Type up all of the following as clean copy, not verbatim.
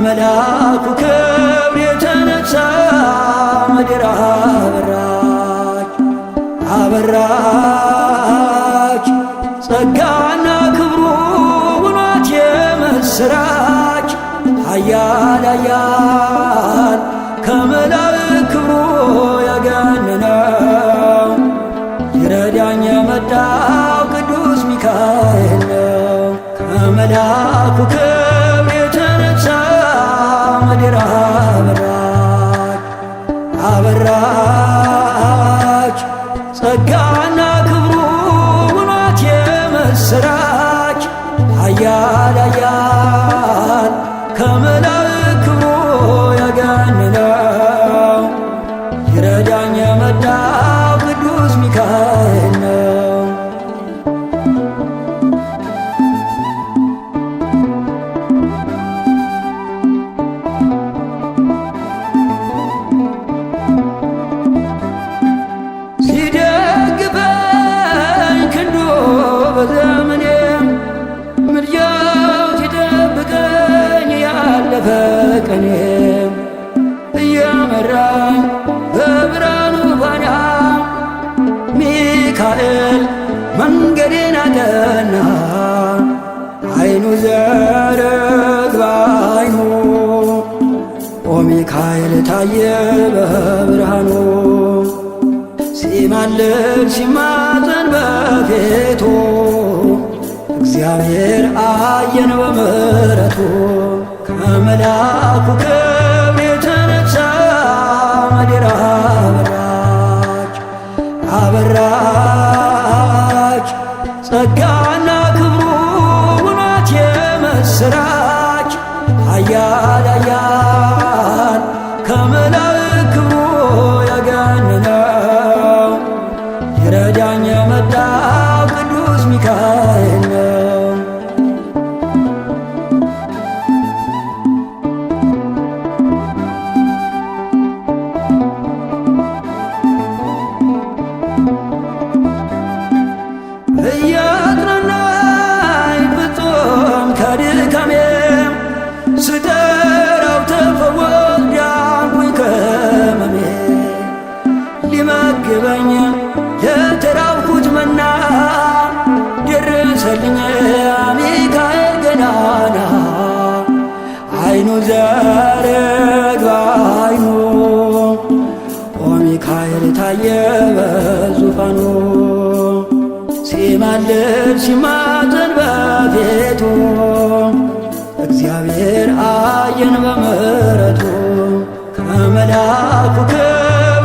ከመልአኩ ክብር የተነሳ ምድር አበራች አበራች። ጸጋና ክብሩ ውኗት የምስራች ኃያል ኃያል ከመላእክት ክብሩ ያገነነው ይረዳኝ የመጣው ቅዱስ ሚካኤል ነው። ከመልአኩ ክብር የተነሳ ምድር አበራች አበራች። ጸጋና ክብሩ ውኗት የምስራች ኃያል ኃያል ከመላእክት ክብሩ ያገነነው ይረዳኝ የመጣው ቅዱስ ሚካኤል ነው። ሲደግፈኝ ክንዱ በዘመኔ ምልጃው ሲጠብቀኝ ያለፈ ቀኔ እየመራኝ በብርሃኑ ፋና ሚካኤል መንገዴን አቀና። አይኑ ዘርግ በአይኑ ኦ ሚካኤል ታየ በብርሃኑ ሲማልድ ሲማፀን በፊቱ እግዚአብሔር አየን በምሕረቱ። ከመልአኩ ክብር የተነሳ ምድር አበራች አበራች። ጸጋና ክብሩ ውኗት የምስራች ኃያል ኃያል ከመላእክት ክብሩ ያገነነው ይረዳኝ የመጣው ቅዱስ ሚካኤል ነው። እያጽናናኝ ፍጹም ከድካሜ ስጠራው ተፈወስኩ ዳንኩኝ ከሕመሜ። ሊመግበኝ የተራብኩት መና ደረሰልኝ ሚካኤል ገናና። አይኑ ዘርግ በአይኑ ኦ ሚካኤል ታየ በዙፋኑ ሲማልድ ሲማፀን በፊቱ እግዚአብሔር አየን በምሕረቱ። ከመልአኩ ክብር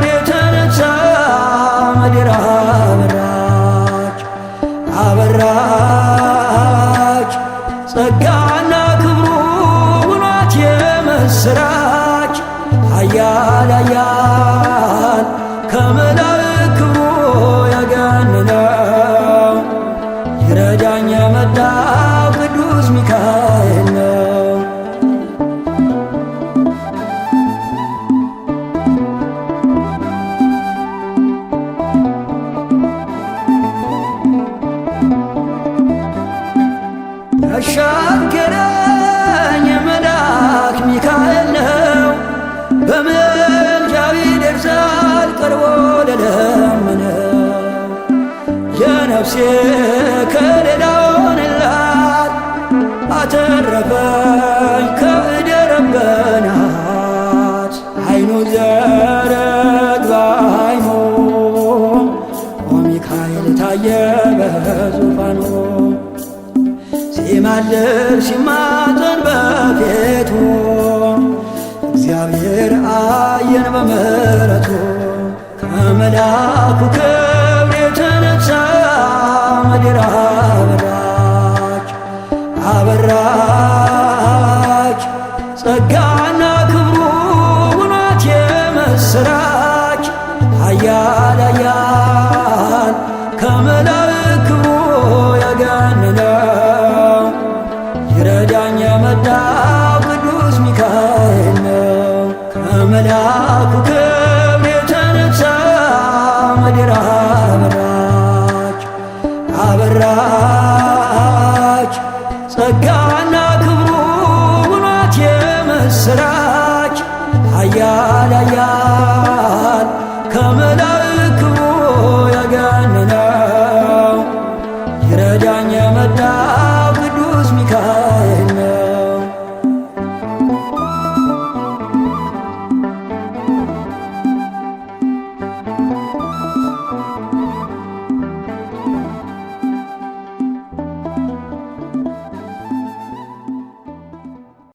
የተነሳ ምድር አበራች አበራች። ጸጋና ክብሩ ውኗት የምስራች ኃያል ኃያል ከመላእክት ክብሩ ያገነነው ይረዳኝ የመጣው ቅዱስ ሚካኤል ነው። ያሻገረኝ መልአክ ሚካኤል ነው። በምልጃው ይደርሳል ቀርቦ ለለመነው። የነፍሴ ከለላ ሆነላት አተረፈኝ ከእደ ረበናት። አይኑ ዘርግ በአይኑ ኦ ሚካኤል ታየ በዙፋኑ ሲማልድ ሲማፀን በፊቱ እግዚአብሔር አየን በምሕረቱ። ከመልአኩ ክብር የተነሳ ምድር አበራች አበራች። ጸጋና ክብሩ ውኗት የምስራች ኃያል ኃያል ከመላእክት ክብሩ ያገነነው ይረዳኝ የመጣው ቅዱስ ሚካኤል ነው። ከመልአኩ ክብር የተነሳ ምድር አበራች አበራች። ጸጋና ክብሩ ውኗት የምስራች የምስራች ኃያል ኃያል